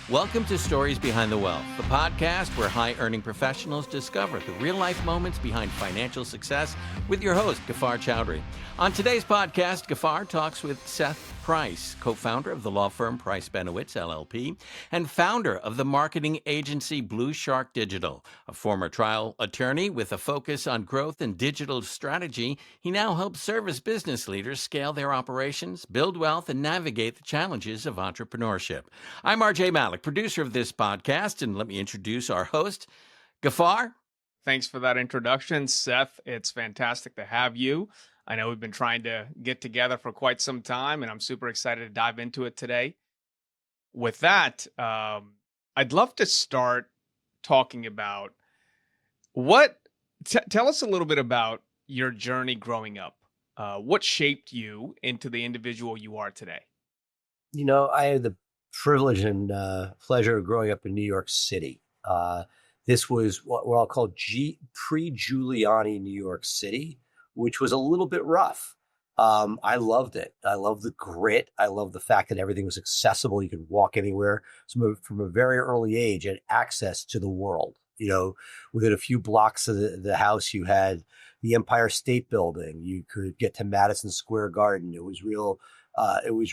Welcome to Stories Behind the Wealth, the podcast where high-earning professionals discover the real-life moments behind financial success with your host, Gaffar Chowdhury. On today's podcast, Gaffar talks with Seth Price, co-founder of the law firm Price Benowitz, LLP, and founder of the marketing agency BluShark Digital. A former trial attorney with a focus on growth and digital strategy, he now helps service business leaders scale their operations, build wealth, and navigate the challenges of entrepreneurship. I'm RJ Malik, producer of this podcast, and let me introduce our host, Gaffar. Thanks for that introduction, Seth. It's fantastic to have you. I know we've been trying to get together for quite some time, and I'm super excited to dive into it today. With that, I'd love to start talking about tell us a little bit about your journey growing up. What shaped you into the individual you are today? You know, I had the privilege and pleasure of growing up in New York City. This was what I'll call pre-Giuliani New York City, which was a little bit rough. I loved it. I loved the grit. I loved the fact that everything was accessible. You could walk anywhere. So from a very early age, you had access to the world. You know, within a few blocks of the house, you had the Empire State Building. You could get to Madison Square Garden. It was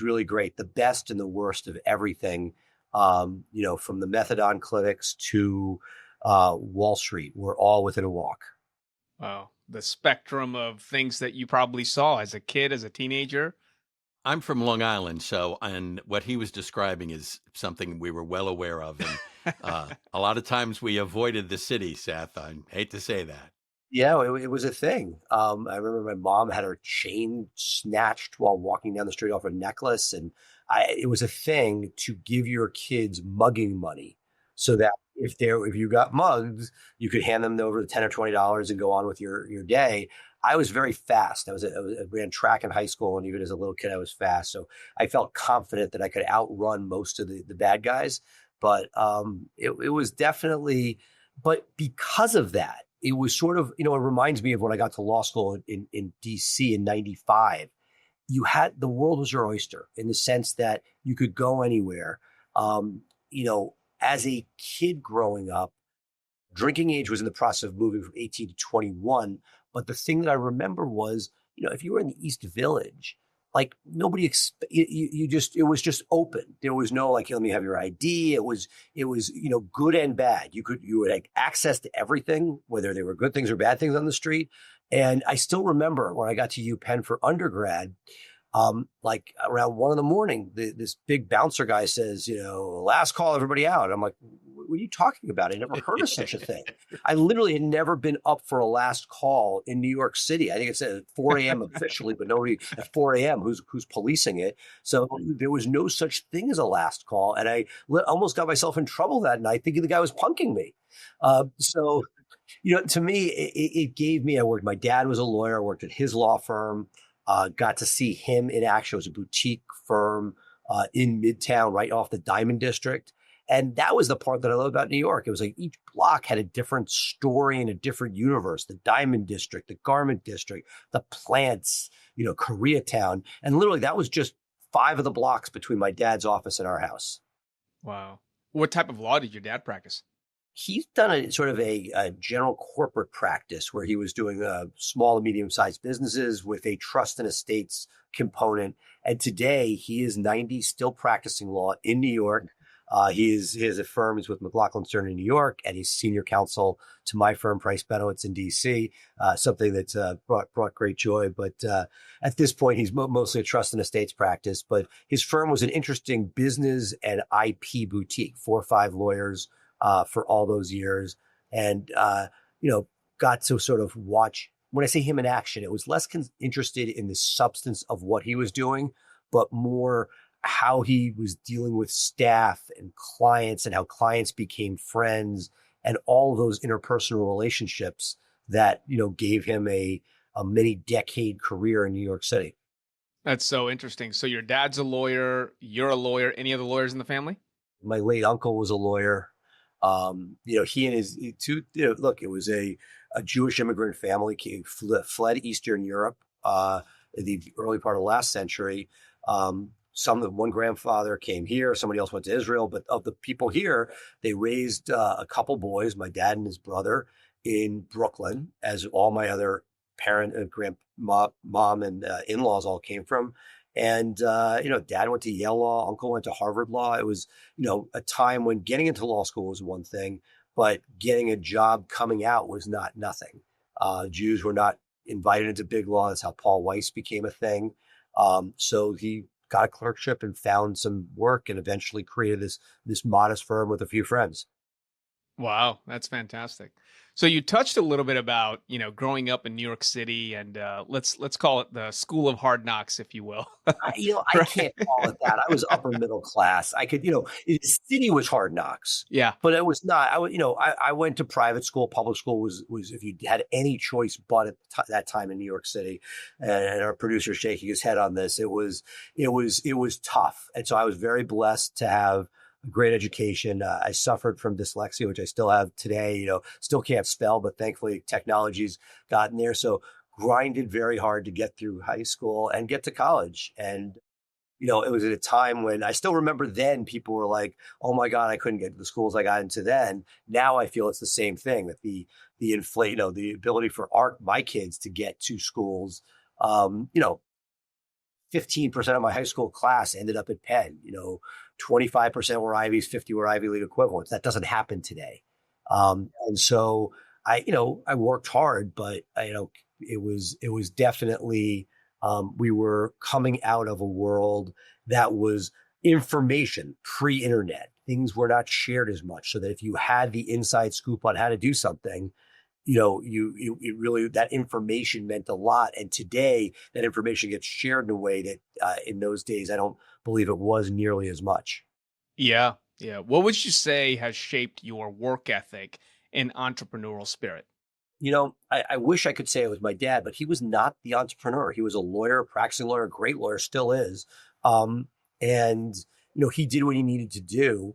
really great. The best and the worst of everything, from the methadone clinics to Wall Street, were all within a walk. Wow. The spectrum of things that you probably saw as a kid, as a teenager. I'm from Long Island, and what he was describing is something we were well aware of. And a lot of times we avoided the city, Seth. I hate to say that. Yeah, it was a thing. I remember my mom had her chain snatched while walking down the street off a necklace. And it was a thing to give your kids mugging money so that if you got mugged, you could hand them over the $10 or $20 and go on with your day. I was very fast. I ran track in high school, and even as a little kid, I was fast. So I felt confident that I could outrun most of the bad guys. But it was definitely, but because of that, it was sort of, it reminds me of when I got to law school in DC in 95. The world was your oyster in the sense that you could go anywhere. As a kid growing up, drinking age was in the process of moving from 18 to 21. But the thing that I remember was, if you were in the East Village, like nobody, it was just open. There was no like, let me have your ID. It was, good and bad. You would have access to everything, whether they were good things or bad things on the street. And I still remember when I got to UPenn for undergrad, like around 1 a.m, this big bouncer guy says, last call, everybody out. I'm like, what are you talking about? I never heard of such a thing. I literally had never been up for a last call in New York City. I think it's at 4 a.m. officially, but nobody at 4 a.m. who's policing it. So there was no such thing as a last call. And I almost got myself in trouble that night thinking the guy was punking me. To me, it gave me, my dad was a lawyer. I worked at his law firm. Got to see him in action. It was a boutique firm in Midtown, right off the Diamond District. And that was the part that I love about New York. It was like each block had a different story and a different universe. The Diamond District, the Garment District, the plants, Koreatown. And literally that was just 5 of the blocks between my dad's office and our house. Wow. What type of law did your dad practice? He's done a sort of a general corporate practice where he was doing small and medium-sized businesses with a trust and estates component. And today he is 90, still practicing law in New York. He has a firm. He's with McLaughlin Stern in New York, and he's senior counsel to my firm, Price Benowitz in DC. Something that's brought great joy. But at this point, he's mostly a trust and estates practice. But his firm was an interesting business and IP boutique, 4 or 5 lawyers for all those years, and got to sort of watch. When I say him in action, it was less interested in the substance of what he was doing, but more how he was dealing with staff and clients and how clients became friends and all of those interpersonal relationships that, gave him a many-decade career in New York City. That's so interesting. So your dad's a lawyer, you're a lawyer. Any other lawyers in the family? My late uncle was a lawyer. He and his two, look, it was a Jewish immigrant family, fled Eastern Europe in the early part of last century. one grandfather came here, somebody else went to Israel, but of the people here, they raised a couple boys, my dad and his brother, in Brooklyn, as all my other parent and mom and in-laws all came from. And, dad went to Yale Law, uncle went to Harvard Law. It was, a time when getting into law school was one thing, but getting a job coming out was not nothing. Jews were not invited into big law. That's how Paul Weiss became a thing. So he got a clerkship and found some work and eventually created this modest firm with a few friends. Wow, that's fantastic. So you touched a little bit about, growing up in New York City, and let's call it the school of hard knocks, if you will. I can't call it that. I was upper middle class. I could, the city was hard knocks. Yeah. But it was not. I went to private school. Public school was if you had any choice but at that time in New York City, and our producer shaking his head on this, it was tough. And so I was very blessed to have a great education. I suffered from dyslexia, which I still have today, still can't spell, but thankfully technology's gotten there. So grinded very hard to get through high school and get to college. And, it was at a time when I still remember then people were like, oh my God, I couldn't get to the schools I got into then. Now I feel it's the same thing, that the ability for my kids to get to schools, 15% of my high school class ended up at Penn, 25% were Ivies, 50 were Ivy League equivalents. That doesn't happen today. And so I worked hard, but it was definitely, we were coming out of a world that was information pre-internet. Things were not shared as much, so that if you had the inside scoop on how to do something, it really, that information meant a lot. And today that information gets shared in a way that in those days, I don't believe it was nearly as much. Yeah. Yeah. What would you say has shaped your work ethic and entrepreneurial spirit? I wish I could say it was my dad, but he was not the entrepreneur. He was a lawyer, practicing lawyer, great lawyer, still is. And he did what he needed to do.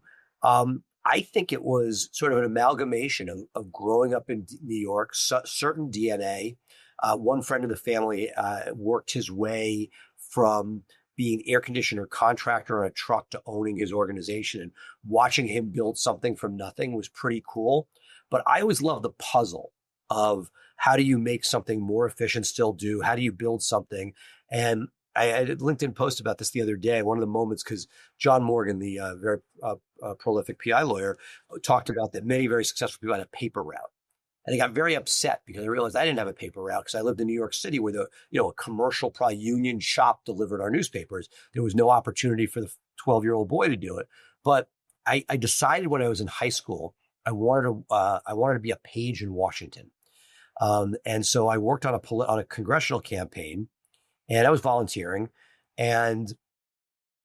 I think it was sort of an amalgamation of growing up in New York, certain DNA. One friend of the family worked his way from being air conditioner contractor on a truck to owning his organization, and watching him build something from nothing was pretty cool. But I always loved the puzzle of how do you make something more efficient, still do, how do you build something? And I did a LinkedIn post about this the other day. One of the moments, because John Morgan, the very prolific PI lawyer, talked about that many very successful people had a paper route. And I got very upset because I realized I didn't have a paper route, because I lived in New York City where a commercial, probably union shop delivered our newspapers. There was no opportunity for the 12-year-old boy to do it. But I decided when I was in high school, I wanted to be a page in Washington. And so I worked on a congressional campaign, and I was volunteering, and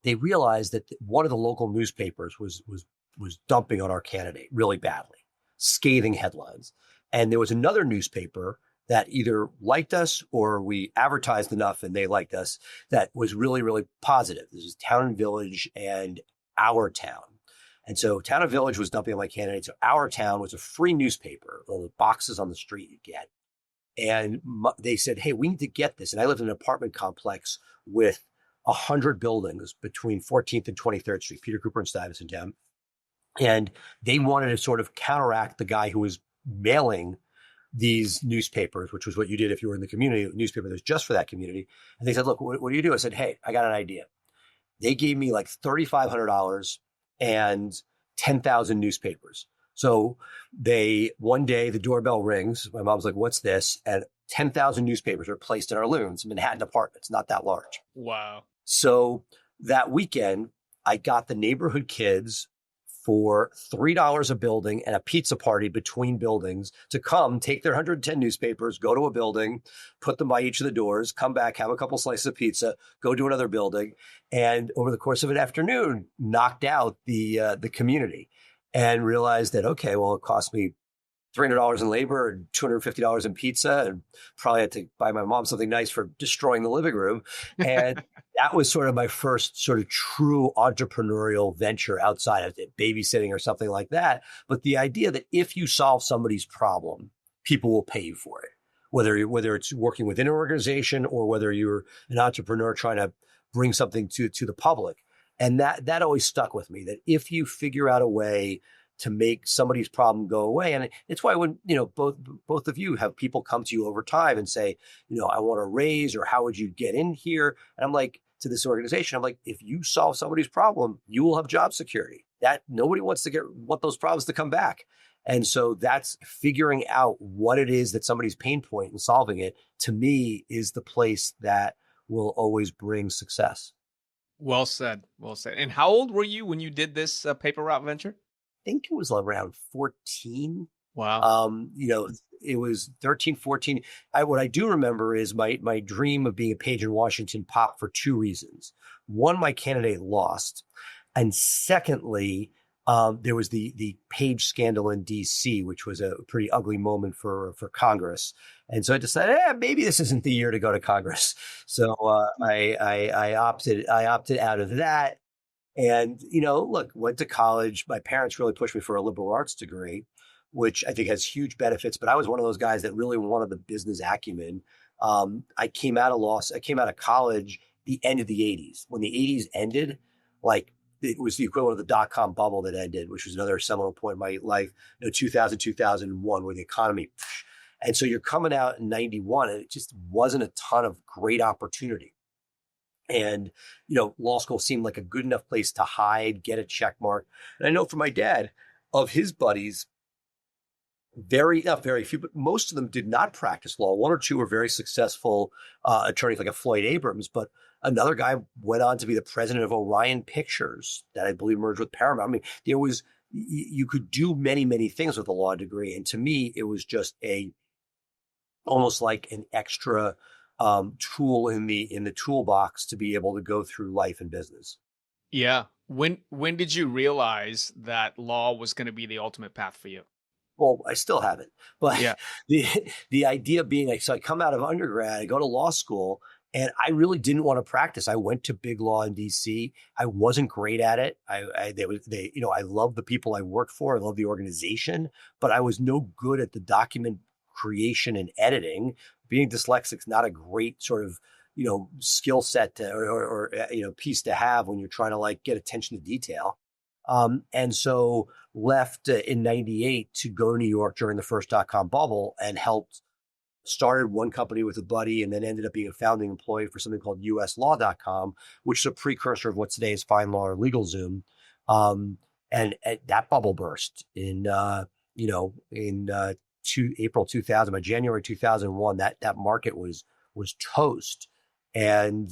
they realized that one of the local newspapers was dumping on our candidate really badly, scathing headlines. And there was another newspaper that either liked us or we advertised enough and they liked us that was really, really positive. This is Town and Village and Our Town. And so Town and Village was dumping on my candidate. So Our Town was a free newspaper, the boxes on the street you get. And they said, hey, we need to get this. And I lived in an apartment complex with 100 buildings between 14th and 23rd Street, Peter Cooper and Stuyvesant Town. And they wanted to sort of counteract the guy who was mailing these newspapers, which was what you did if you were in the community, a newspaper that was just for that community. And they said, look, what do you do? I said, hey, I got an idea. They gave me like $3,500 and 10,000 newspapers. So one day the doorbell rings. My mom's like, what's this? And 10,000 newspapers are placed in our living room. It's a Manhattan apartment. It's not that large. Wow. So that weekend, I got the neighborhood kids for $3 a building and a pizza party between buildings to come take their 110 newspapers, go to a building, put them by each of the doors, come back, have a couple slices of pizza, go to another building. And over the course of an afternoon, knocked out the community and realized that, okay, well, it cost me $300 in labor and $250 in pizza, and probably had to buy my mom something nice for destroying the living room. And that was sort of my first sort of true entrepreneurial venture outside of it, babysitting or something like that. But the idea that if you solve somebody's problem, people will pay you for it, whether it's working within an organization or whether you're an entrepreneur trying to bring something to the public. And that always stuck with me, that if you figure out a way to make somebody's problem go away. And it's why when, both of you have people come to you over time and say, I want a raise, or how would you get in here? And I'm like, to this organization, I'm like, if you solve somebody's problem, you will have job security. That nobody wants those problems to come back. And so that's figuring out what it is that somebody's pain point and solving it, to me, is the place that will always bring success. Well said. Well said. And how old were you when you did this paper route venture? I think it was around 14. Wow. It was 13, 14. What I do remember is my dream of being a page in Washington popped for two reasons. One, my candidate lost. And secondly, there was the page scandal in DC, which was a pretty ugly moment for Congress. And so I decided, maybe this isn't the year to go to Congress. So I opted out of that. And, look, went to college. My parents really pushed me for a liberal arts degree, which I think has huge benefits. But I was one of those guys that really wanted the business acumen. I came out of college the end of the 80s. When the 80s ended, like, it was the equivalent of the dot-com bubble that ended, which was another seminal point in my life, 2000, 2001, where the economy. And so you're coming out in 91, and it just wasn't a ton of great opportunity. And, law school seemed like a good enough place to hide, get a check mark. And I know for my dad, of his buddies, not very few, but most of them did not practice law. One or two were very successful attorneys, like a Floyd Abrams, but another guy went on to be the president of Orion Pictures, that I believe merged with Paramount. I mean, you could do many, many things with a law degree. And to me, it was just almost like an extra tool in the toolbox to be able to go through life and business. Yeah. When did you realize that law was going to be the ultimate path for you? Well, I still haven't, but yeah. the idea being like, so I come out of undergrad, I go to law school, and I really didn't want to practice. I went to big law in DC. I wasn't great at it. I loved the people I worked for. I loved the organization, but I was no good at the document creation and editing. Being dyslexic is not a great sort of, skill set or piece to have when you're trying to get attention to detail. And so left in 98 to go to New York during the first dot-com bubble, and started one company with a buddy, and then ended up being a founding employee for something called uslaw.com, which is a precursor of what today is Fine Law or LegalZoom. And that bubble burst in April 2000. By January 2001, that market was toast. And,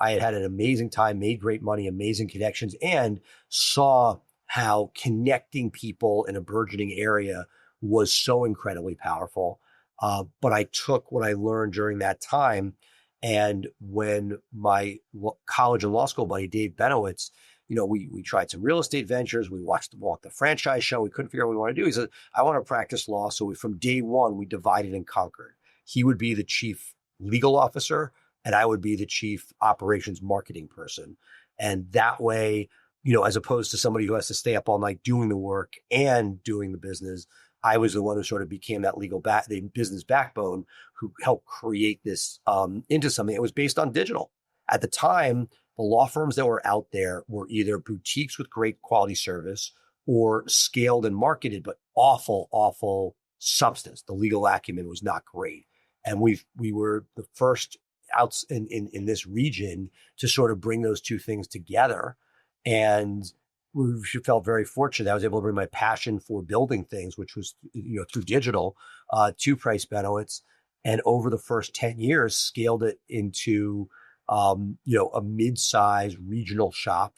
I had an amazing time, made great money, amazing connections, and saw how connecting people in a burgeoning area was so incredibly powerful. But I took what I learned during that time. And when my college and law school buddy, Dave Benowitz, we tried some real estate ventures. We walked the franchise show. We couldn't figure out what we want to do. He said, I want to practice law. So from day one, we divided and conquered. He would be the chief legal officer, and I would be the chief operations marketing person. And that way, as opposed to somebody who has to stay up all night doing the work and doing the business, I was the one who sort of became that the business backbone, who helped create this into something that was based on digital. At the time, the law firms that were out there were either boutiques with great quality service or scaled and marketed, but awful substance. The legal acumen was not great. And we were the first out in this region to sort of bring those two things together. And we felt very fortunate that I was able to bring my passion for building things, which was, through digital, to Price Benowitz. And over the first 10 years, scaled it into, a mid-sized regional shop.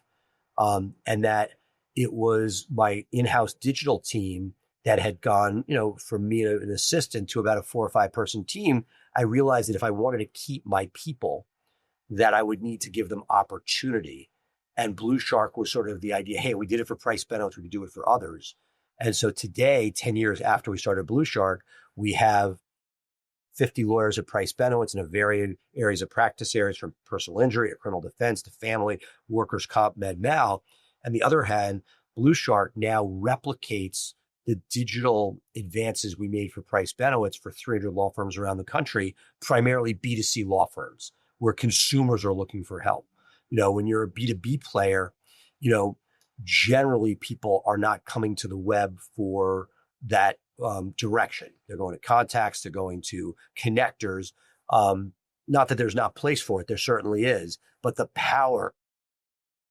And that it was my in-house digital team that had gone, from me an assistant to about a 4 or 5 person team. I realized that if I wanted to keep my people, that I would need to give them opportunity. And BluShark was sort of the idea, hey, we did it for Price Benowitz, we could do it for others. And so today, 10 years after we started BluShark, we have 50 lawyers at Price Benowitz in a varied areas of practice areas, from personal injury to criminal defense to family, workers' comp, med mal. On the other hand, BluShark now replicates the digital advances we made for Price Benowitz for 300 law firms around the country, primarily B2C law firms, where consumers are looking for help. When you're a B2B player, generally people are not coming to the web for that direction. They're going to contacts, they're going to connectors. Not that there's not place for it, there certainly is, but the power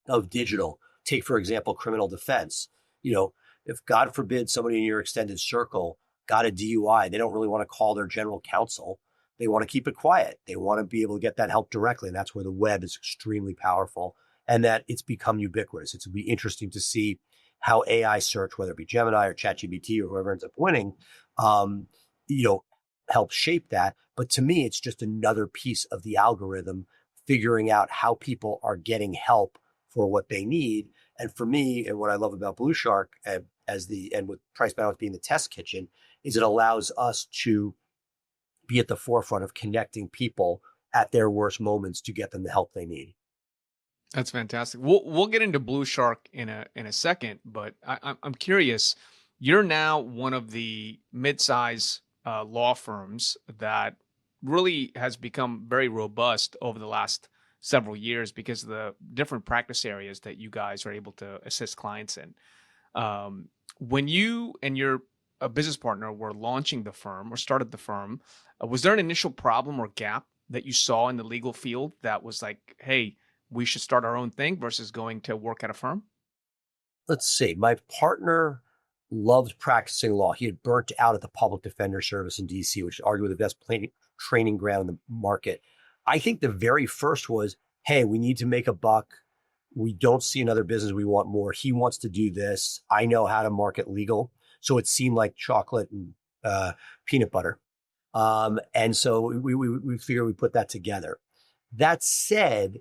of digital, take, for example, criminal defense. If God forbid somebody in your extended circle got a DUI, they don't really want to call their general counsel. They want to keep it quiet. They want to be able to get that help directly. And that's where the web is extremely powerful and that it's become ubiquitous. It's going to be interesting to see how AI search, whether it be Gemini or ChatGPT or whoever ends up winning, helps shape that. But to me, it's just another piece of the algorithm figuring out how people are getting help for what they need. And for me, and what I love about BluShark and with Price Benowitz being the test kitchen, is it allows us to be at the forefront of connecting people at their worst moments to get them the help they need. That's fantastic. We'll get into BluShark in a second, but I'm curious. You're now one of the mid-size law firms that really has become very robust over the last several years because of the different practice areas that you guys are able to assist clients in. When you and your business partner were launching the firm or started the firm, was there an initial problem or gap that you saw in the legal field that was like, hey, we should start our own thing versus going to work at a firm? Let's see. My partner loved practicing law. He had burnt out at the public defender service in DC, which is arguably the best training ground in the market. I think the very first was, hey, we need to make a buck. We don't see another business. We want more. He wants to do this. I know how to market legal. So it seemed like chocolate and peanut butter. And so we figured we put that together. That said,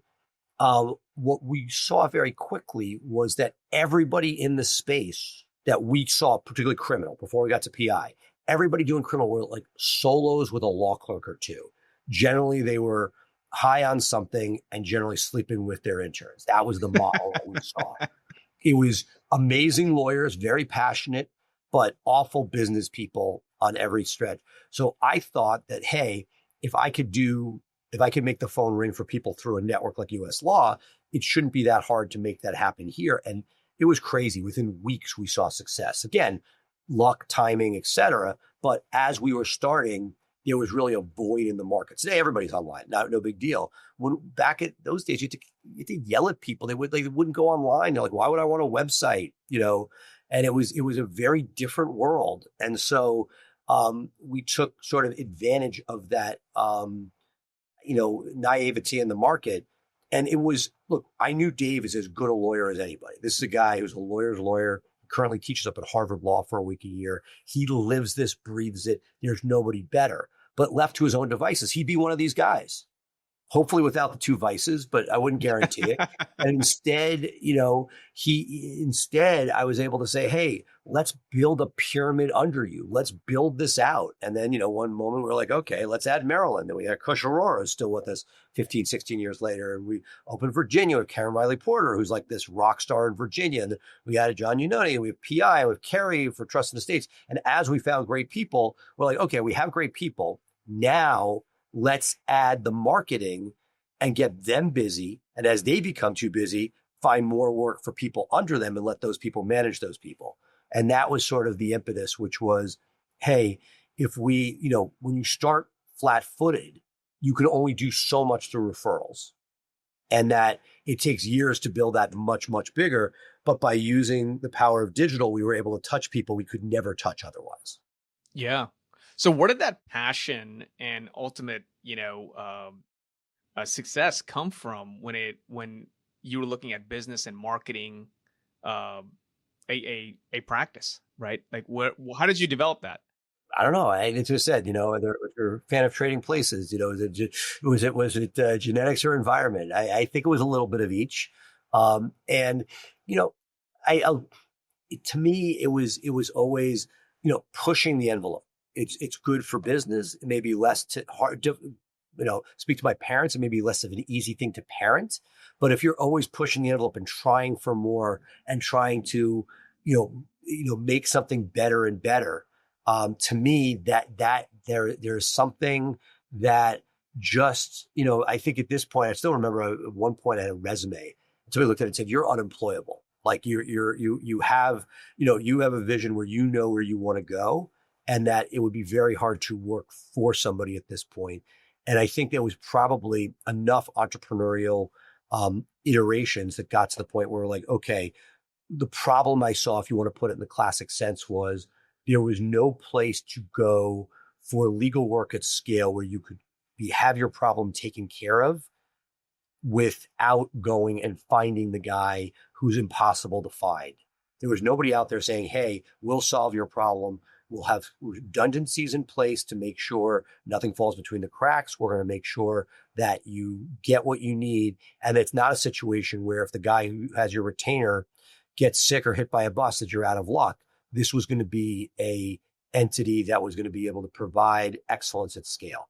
what we saw very quickly was that everybody in the space that we saw, particularly criminal, before we got to PI, everybody doing criminal were like solos with a law clerk or two. Generally, they were high on something and generally sleeping with their interns. That was the model that we saw. It was amazing lawyers, very passionate, but awful business people on every stretch. So I thought that, hey, if I could make the phone ring for people through a network like US Law, it shouldn't be that hard to make that happen here. And it was crazy. Within weeks, we saw success. Again, luck, timing, et cetera. But as we were starting, there was really a void in the market. Today, everybody's online. No big deal. When back at those days, you had to yell at people. They wouldn't go online. They're like, why would I want a website? And it was a very different world. And so we took sort of advantage of that, naivety in the market. And it was, look, I knew Dave is as good a lawyer as anybody. This is a guy who's a lawyer's lawyer, currently teaches up at Harvard Law for a week a year. He lives this, breathes it. There's nobody better. But left to his own devices, he'd be one of these guys. Hopefully without the two vices, but I wouldn't guarantee it. And instead, I was able to say, hey, let's build a pyramid under you. Let's build this out. And then, one moment we're like, okay, let's add Maryland. Then we had Kush Aurora still with us 15, 16 years later. And we opened Virginia with Karen Riley Porter, who's like this rock star in Virginia. And we added John Unoni, and we have PI, and we have Kerry for Trust in the States. And as we found great people, we're like, okay, we have great people. Now let's add the marketing and get them busy. And as they become too busy, find more work for people under them and let those people manage those people. And that was sort of the impetus, which was, hey, if we, when you start flat-footed, you can only do so much through referrals. And that it takes years to build that much, much bigger. But by using the power of digital, we were able to touch people we could never touch otherwise. Yeah. So where did that passion and ultimate, success come from when you were looking at business and marketing a practice, right? Like how did you develop that? I don't know. I just said, whether you're a fan of trading places, was it genetics or environment? I think it was a little bit of each. To me, it was always, pushing the envelope. It's good for business. It may be less hard to, speak to my parents. It may be less of an easy thing to parent. But if you're always pushing the envelope and trying for more and trying to, make something better and better, to me, that there's something that just, I think at this point, I still remember at one point I had a resume. Somebody looked at it and said, "You're unemployable. Like you have, you have a vision where where you want to go, and that it would be very hard to work for somebody at this point." And I think there was probably enough entrepreneurial iterations that got to the point where we're like, okay, the problem I saw, if you want to put it in the classic sense, was there was no place to go for legal work at scale where you could have your problem taken care of without going and finding the guy who's impossible to find. There was nobody out there saying, "Hey, we'll solve your problem. We'll have redundancies in place to make sure nothing falls between the cracks. We're going to make sure that you get what you need." And it's not a situation where if the guy who has your retainer gets sick or hit by a bus that you're out of luck. This was going to be a entity that was going to be able to provide excellence at scale.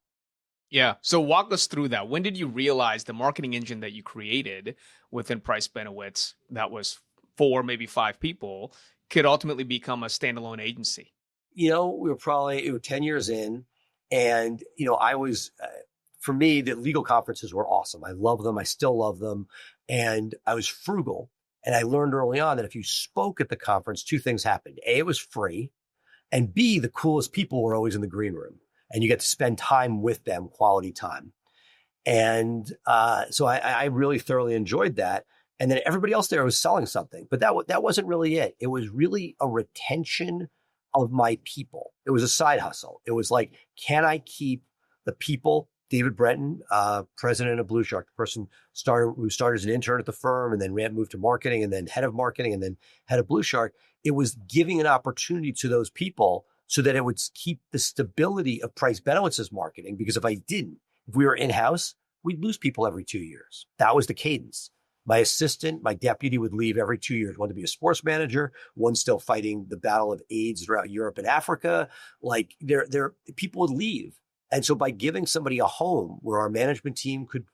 Yeah. So walk us through that. When did you realize the marketing engine that you created within Price Benowitz, that was 4, maybe 5 people, could ultimately become a standalone agency? We were probably 10 years in, and, I was, for me, the legal conferences were awesome. I love them. I still love them. And I was frugal. And I learned early on that if you spoke at the conference, 2 things happened. A, it was free. And B, the coolest people were always in the green room. And you get to spend time with them, quality time. And so I really thoroughly enjoyed that. And then everybody else there was selling something. But that wasn't really it. It was really a retention of my people. It was a side hustle. It was like, can I keep the people? David Breton, president of BluShark, the person who started as an intern at the firm and then moved to marketing and then head of marketing and then head of BluShark. It was giving an opportunity to those people so that it would keep the stability of Price Benowitz's marketing. Because if we were in-house, we'd lose people every 2 years. That was the cadence. My assistant, my deputy would leave every 2 years. One to be a sports manager, one still fighting the battle of AIDS throughout Europe and Africa. Like people would leave. And so by giving somebody a home where our management team could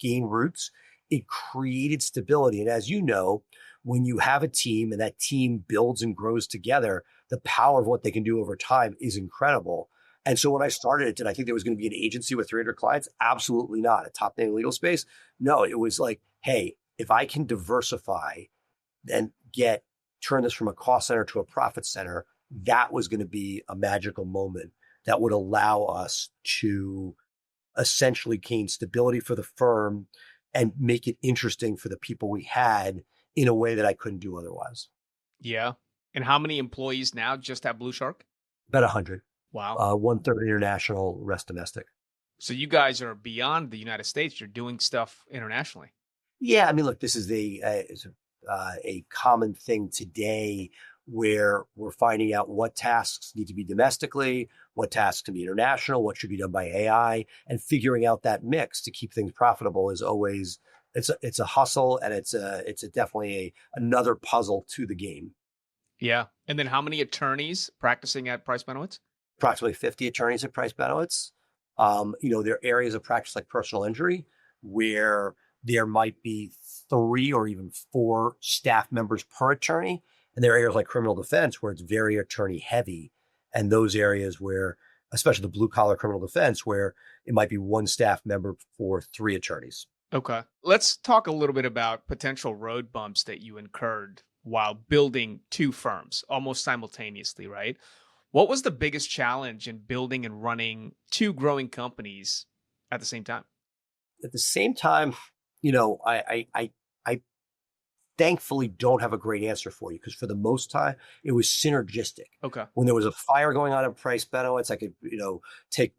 gain roots, it created stability. And as you know, when you have a team and that team builds and grows together, the power of what they can do over time is incredible. And so when I started it, did I think there was going to be an agency with 300 clients? Absolutely not. A top name legal space? No, it was like, hey, if I can diversify and turn this from a cost center to a profit center, that was going to be a magical moment that would allow us to essentially gain stability for the firm and make it interesting for the people we had in a way that I couldn't do otherwise. Yeah. And how many employees now just at BluShark? About 100. Wow. 1/3 international, rest domestic. So you guys are beyond the United States. You're doing stuff internationally. Yeah. I mean, look, this is a common thing today where we're finding out what tasks need to be domestically, what tasks can be international, what should be done by AI, and figuring out that mix to keep things profitable is always, it's a hustle, and it's definitely another puzzle to the game. Yeah. And then how many attorneys practicing at Price Benowitz? Approximately 50 attorneys at Price Benowitz. There are areas of practice like personal injury where there might be 3 or even 4 staff members per attorney. And there are areas like criminal defense where it's very attorney heavy. And those areas where, especially the blue collar criminal defense, where it might be 1 staff member for 3 attorneys. Okay. Let's talk a little bit about potential road bumps that you incurred while building 2 firms almost simultaneously, right? What was the biggest challenge in building and running 2 growing companies at the same time? At the same time, I thankfully don't have a great answer for you because for the most time it was synergistic. Okay. When there was a fire going on at Price Benowitz, I could,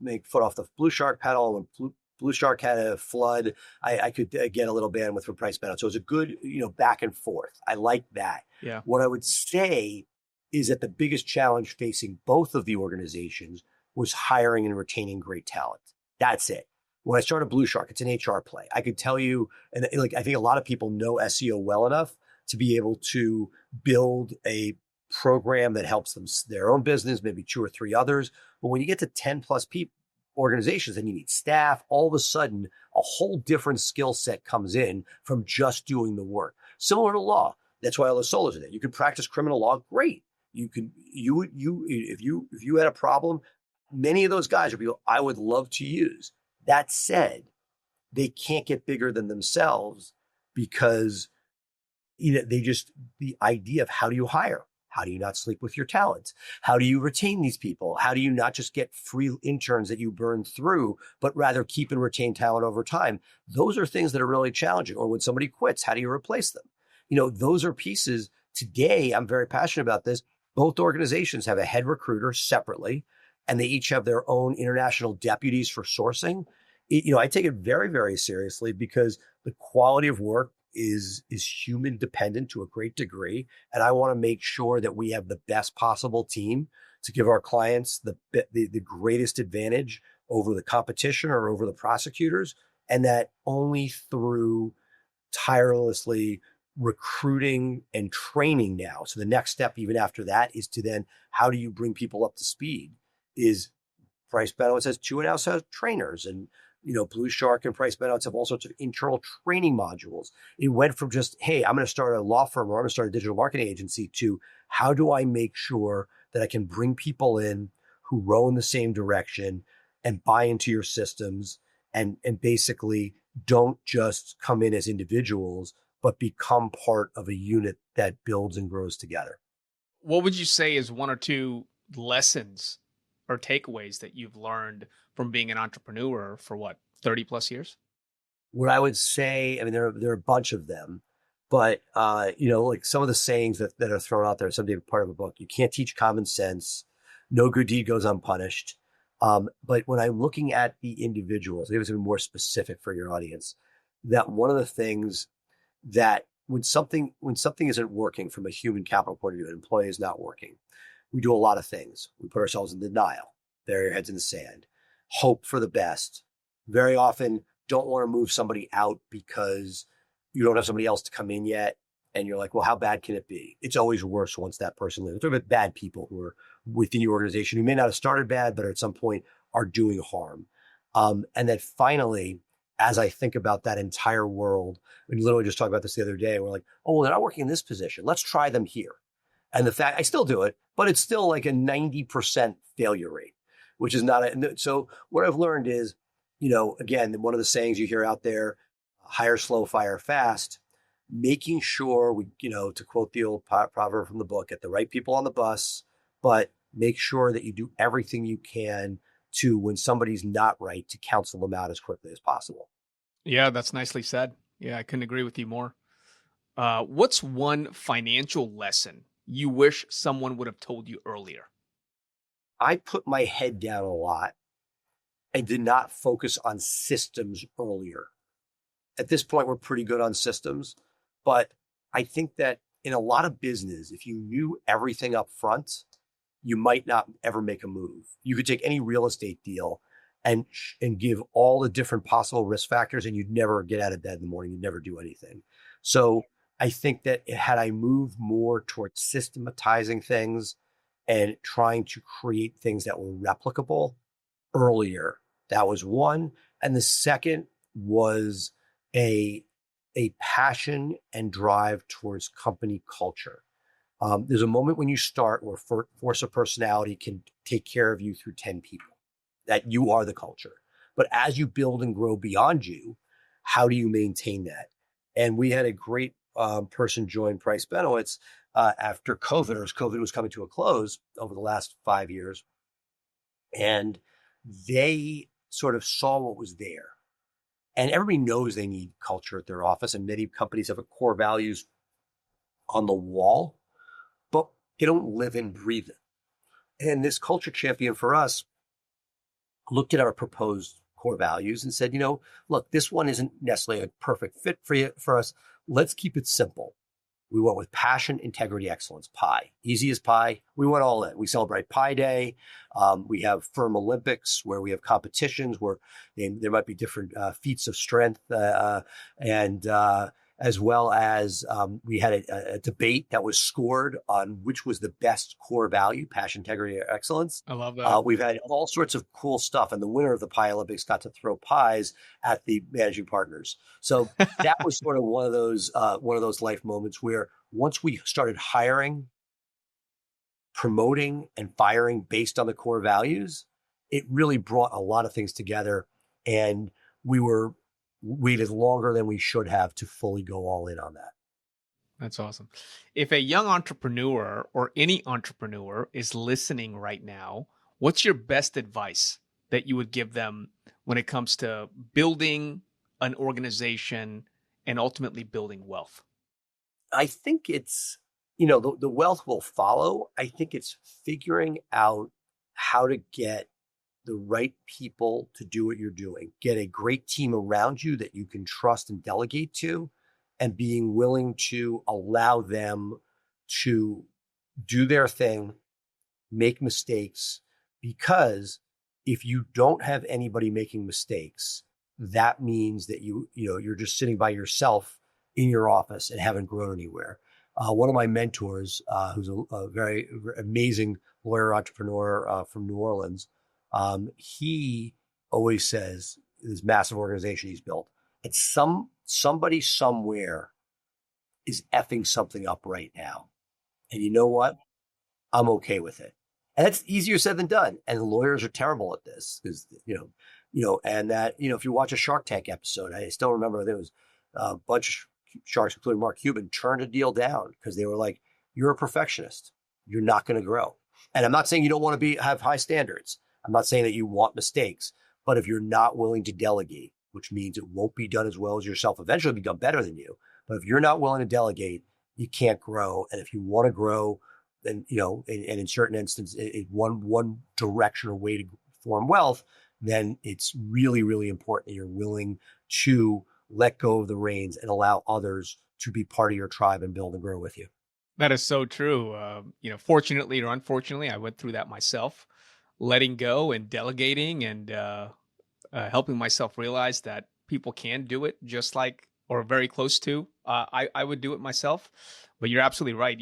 make foot off the BluShark pedal. When BluShark had a flood, I could get a little bandwidth from Price Benowitz. So it was a good, back and forth. I like that. Yeah. What I would say is that the biggest challenge facing both of the organizations was hiring and retaining great talent. That's it. When I started BluShark, it's an HR play. I could tell you, and I think a lot of people know SEO well enough to be able to build a program that helps them their own business, maybe 2 or 3 others. But when you get to 10 plus people, organizations, and you need staff, all of a sudden a whole different skill set comes in from just doing the work. Similar to law. That's why all the solos are there. You can practice criminal law, great. If you had a problem, many of those guys are people I would love to use. That said, they can't get bigger than themselves because the idea of how do you hire? How do you not sleep with your talent? How do you retain these people? How do you not just get free interns that you burn through, but rather keep and retain talent over time? Those are things that are really challenging. Or when somebody quits, how do you replace them? Those are pieces. Today, I'm very passionate about this. Both organizations have a head recruiter separately, and they each have their own international deputies for sourcing. I take it very, very seriously because the quality of work is human dependent to a great degree. And I want to make sure that we have the best possible team to give our clients the greatest advantage over the competition or over the prosecutors. And that only through tirelessly recruiting and training now. So the next step, even after that, is to then, how do you bring people up to speed? Is Price Benowitz has 2 in-house trainers, and BluShark and Price Benowitz have all sorts of internal training modules. It went from just, hey, I'm going to start a law firm or I'm going to start a digital marketing agency, to how do I make sure that I can bring people in who row in the same direction and buy into your systems, and basically don't just come in as individuals, but become part of a unit that builds and grows together. What would you say is 1 or 2 lessons or takeaways that you've learned from being an entrepreneur for 30 plus years? What I would say, I mean, there are a bunch of them, but like some of the sayings that are thrown out there, someday part of a book. You can't teach common sense. No good deed goes unpunished. But when I'm looking at the individuals, maybe it's even more specific for your audience, that one of the things that when something isn't working from a human capital point of view, an employee is not working, we do a lot of things. We put ourselves in denial, bury our heads in the sand, hope for the best. Very often don't want to move somebody out because you don't have somebody else to come in yet. And you're like, well, how bad can it be? It's always worse once that person leaves. We're talking about bad people who are within your organization who may not have started bad, but at some point are doing harm. And then finally, as I think about that entire world, we literally just talked about this the other day, we're like, oh, well, they're not working in this position. Let's try them here. And the fact, I still do it, but it's still like a 90% failure rate, which is not so what I've learned is, again, one of the sayings you hear out there, hire slow, fire fast, making sure we, to quote the old proverb from the book, get the right people on the bus, but make sure that you do everything you can to, when somebody's not right, to counsel them out as quickly as possible. Yeah, that's nicely said. Yeah, I couldn't agree with you more. What's one financial lesson you wish someone would have told you earlier? I put my head down a lot and did not focus on systems earlier. At this point, we're pretty good on systems, but I think that in a lot of business, if you knew everything up front, you might not ever make a move. You could take any real estate deal and give all the different possible risk factors, and you'd never get out of bed in the morning. You'd never do anything. So I think that had I moved more towards systematizing things and trying to create things that were replicable earlier, that was one. And the second was a passion and drive towards company culture. There's a moment when you start where force of personality can take care of you through 10 people, that you are the culture. But as you build and grow beyond you, how do you maintain that? And we had a great person join Price Benowitz after COVID, or as COVID was coming to a close over the last 5 years. And they sort of saw what was there. And everybody knows they need culture at their office, and many companies have a core values on the wall, but they don't live and breathe it. And this culture champion for us looked at our proposed core values and said, look, this one isn't necessarily a perfect fit for us. Let's keep it simple. We went with passion, integrity, excellence, pie. Easy as pie. We went all in. We celebrate Pie Day. We have firm Olympics where we have competitions where there might be different feats of strength, and as well as we had a debate that was scored on which was the best core value, passion, integrity, or excellence. I love that. We've had all sorts of cool stuff, and the winner of the Pie Olympics got to throw pies at the managing partners. So that was sort of one of those life moments where once we started hiring, promoting, and firing based on the core values, it really brought a lot of things together. And we waited longer than we should have to fully go all in on that. That's awesome. If a young entrepreneur or any entrepreneur is listening right now, what's your best advice that you would give them when it comes to building an organization and ultimately building wealth? I think it's, the wealth will follow. I think it's figuring out how to get the right people to do what you're doing, get a great team around you that you can trust and delegate to, and being willing to allow them to do their thing, make mistakes, because if you don't have anybody making mistakes, that means that you're just sitting by yourself in your office and haven't grown anywhere. One of my mentors, who's a very amazing lawyer entrepreneur from New Orleans, he always says this massive organization he's built, it's somebody somewhere is effing something up right now. And you know what? I'm okay with it. And that's easier said than done. And lawyers are terrible at this because, and that, if you watch a Shark Tank episode, I still remember there was a bunch of sharks, including Mark Cuban, turned a deal down because they were like, you're a perfectionist. You're not going to grow. And I'm not saying you don't want to have high standards. I'm not saying that you want mistakes, but if you're not willing to delegate, which means it won't be done as well as yourself, eventually it'll be done better than you. But if you're not willing to delegate, you can't grow. And if you want to grow, then, and in certain instances, one direction or way to form wealth, then it's really, really important that you're willing to let go of the reins and allow others to be part of your tribe and build and grow with you. That is so true. Fortunately or unfortunately, I went through that myself, letting go and delegating and helping myself realize that people can do it just like or very close to. I would do it myself, but you're absolutely right.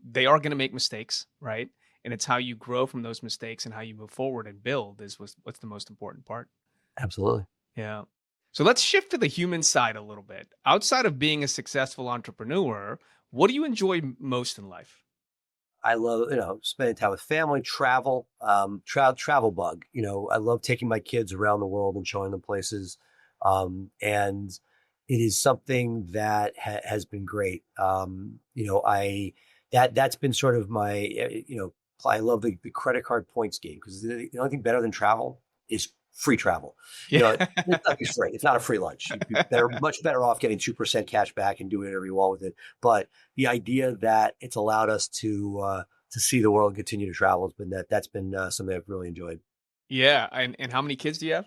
They are going to make mistakes, right? And it's how you grow from those mistakes and how you move forward and build is what's the most important part. Absolutely. Yeah. So let's shift to the human side a little bit. Outside of being a successful entrepreneur, what do you enjoy most in life? I love, spending time with family, travel, travel bug. I love taking my kids around the world and showing them places. And it is something that has been great. That's been sort of my, I love the credit card points game because the only thing better than travel is free travel. Yeah. It's not free. It's not a free lunch. They're much better off getting 2% cash back and doing whatever you want with it. But the idea that it's allowed us to see the world and continue to travel has been that's been something I've really enjoyed. Yeah. And how many kids do you have?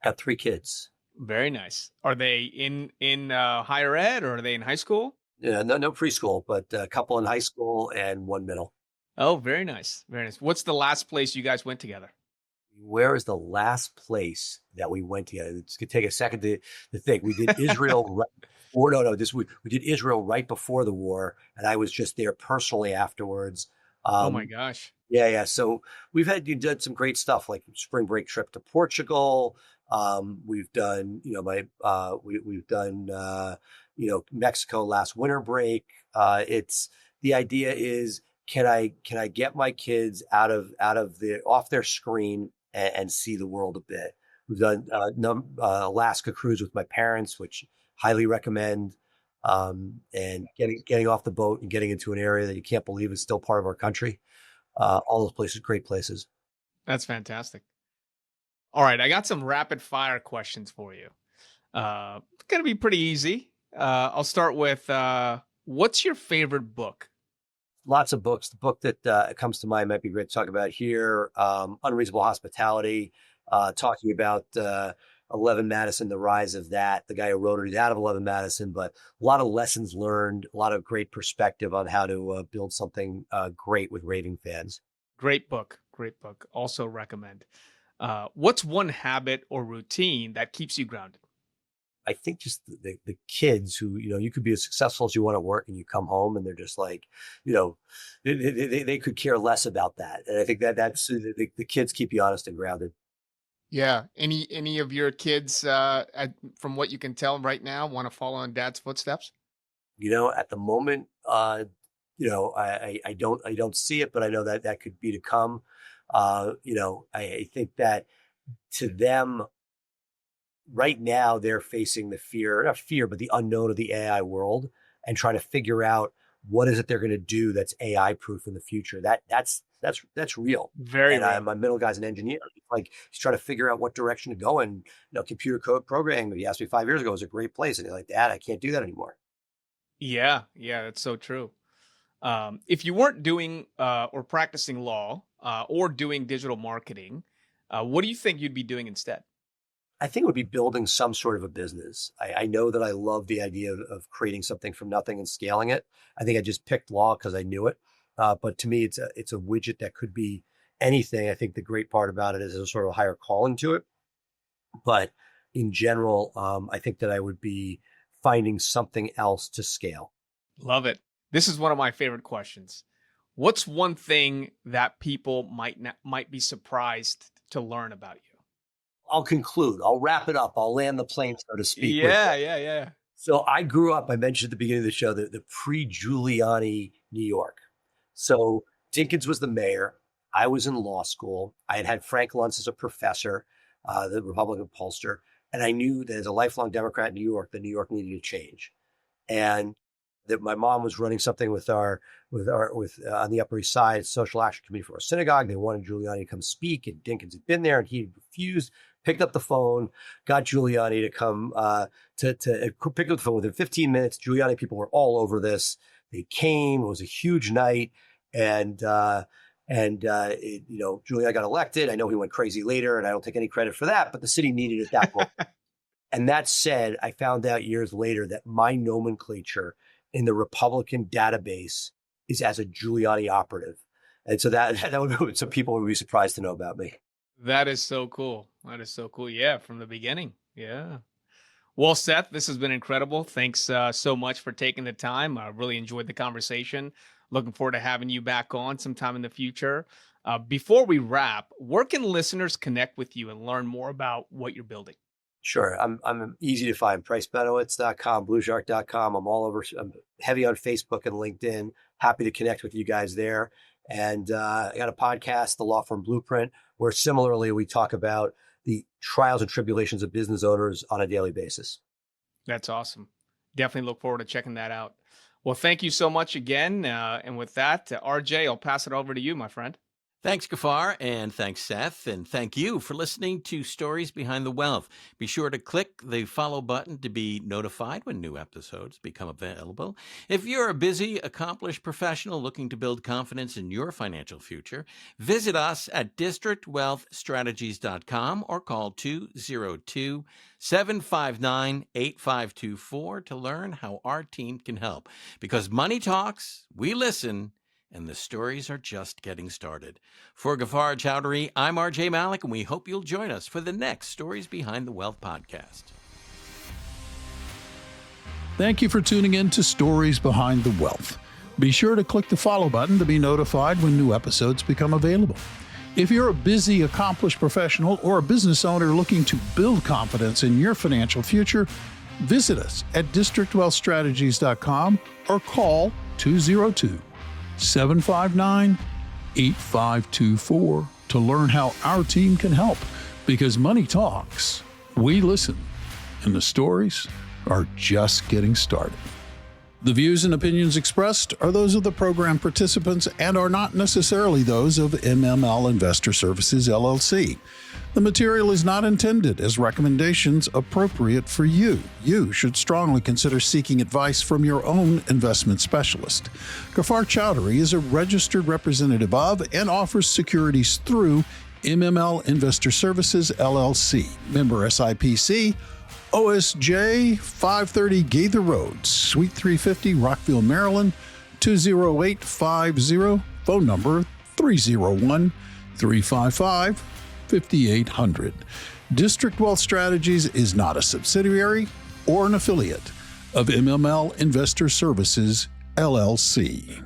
Got 3 kids. Very nice. Are they in higher ed or are they in high school? Yeah, no preschool, but a couple in high school and 1 middle. Oh, very nice. Very nice. What's the last place you guys went together? Where is the last place that we went together? It's going to take a second to think. We did Israel we did Israel right before the war, and I was just there personally afterwards. Oh my gosh. Yeah. So you did some great stuff like spring break trip to Portugal. We've done, we've done, Mexico last winter break. It's the idea is, can I get my kids off their screen and see the world a bit? We've done Alaska cruise with my parents, which highly recommend. And getting off the boat and getting into an area that you can't believe is still part of our country. All those places, great places. That's fantastic. All right, I got some rapid fire questions for you. It's going to be pretty easy. I'll start with what's your favorite book? Lots of books. The book that comes to mind might be great to talk about here. Unreasonable Hospitality, talking about 11 Madison, the rise of that. The guy who wrote it is out of 11 Madison, but a lot of lessons learned, a lot of great perspective on how to build something great with raving fans. Great book. Great book. Also recommend. What's one habit or routine that keeps you grounded? I think just the kids who, you could be as successful as you want at work and you come home and they're just like, they could care less about that. And I think that's the kids keep you honest and grounded. Yeah. Any of your kids, from what you can tell right now, want to follow in dad's footsteps? At the moment, I don't see it, but I know that could be to come. I think that to them, right now they're facing the fear, not fear, but the unknown of the AI world and trying to figure out what is it they're going to do that's AI proof in the future. That's real. Very And real. my middle guy's an engineer. Like he's trying to figure out what direction to go in. Computer code programming, if you asked me 5 years ago, was a great place. And you're like, Dad, I can't do that anymore. Yeah, that's so true. If you weren't doing or practicing law or doing digital marketing, what do you think you'd be doing instead? I think it would be building some sort of a business. I know that I love the idea of creating something from nothing and scaling it. I think I just picked law because I knew it. But to me, it's a widget that could be anything. I think the great part about it is there's a sort of a higher calling to it. But in general, I think that I would be finding something else to scale. Love it. This is one of my favorite questions. What's one thing that people might be surprised to learn about you? I'll conclude. I'll wrap it up. I'll land the plane, so to speak. Yeah. So I grew up, I mentioned at the beginning of the show, the pre-Giuliani New York. So Dinkins was the mayor. I was in law school. I had Frank Luntz as a professor, the Republican pollster. And I knew that as a lifelong Democrat in New York, that New York needed to change. And that my mom was running something on the Upper East Side, Social Action Committee for our synagogue. They wanted Giuliani to come speak, and Dinkins had been there, and he refused. Picked up the phone, got Giuliani to come to pick up the phone within 15 minutes. Giuliani people were all over this. They came. It was a huge night, and Giuliani got elected. I know he went crazy later, and I don't take any credit for that. But the city needed it that moment. And that said, I found out years later that my nomenclature in the Republican database is as a Giuliani operative. And so that would be, some people would be surprised to know about me. That is so cool. Yeah, from the beginning. Yeah. Well, Seth, this has been incredible. Thanks so much for taking the time. I really enjoyed the conversation. Looking forward to having you back on sometime in the future. Before we wrap, where can listeners connect with you and learn more about what you're building? Sure. I'm easy to find. Benowitz.com, BluShark.com. I'm all over. I'm heavy on Facebook and LinkedIn. Happy to connect with you guys there. And I got a podcast, The Law Firm Blueprint, where similarly we talk about the trials and tribulations of business owners on a daily basis. That's awesome. Definitely look forward to checking that out. Well, thank you so much again. And with that, RJ, I'll pass it over to you, my friend. Thanks, Gaffar, and thanks, Seth, and thank you for listening to Stories Behind the Wealth. Be sure to click the follow button to be notified when new episodes become available. If you're a busy, accomplished professional looking to build confidence in your financial future, visit us at districtwealthstrategies.com or call 202-759-8524 to learn how our team can help. Because money talks, we listen, and the stories are just getting started. For Gaffar Chowdhury, I'm RJ Malik, and we hope you'll join us for the next Stories Behind the Wealth podcast. Thank you for tuning in to Stories Behind the Wealth. Be sure to click the follow button to be notified when new episodes become available. If you're a busy, accomplished professional or a business owner looking to build confidence in your financial future, visit us at districtwealthstrategies.com or call 202-759-8524 to learn how our team can help. Because money talks, we listen, and the stories are just getting started. The views and opinions expressed are those of the program participants and are not necessarily those of MML Investor Services, LLC. The material is not intended as recommendations appropriate for you. You should strongly consider seeking advice from your own investment specialist. Gaffar Chowdhury is a registered representative of and offers securities through MML Investor Services, LLC, member SIPC, OSJ 530 Gaither Road, Suite 350, Rockville, Maryland, 20850, phone number 301-355-5800. District Wealth Strategies is not a subsidiary or an affiliate of MML Investor Services, LLC.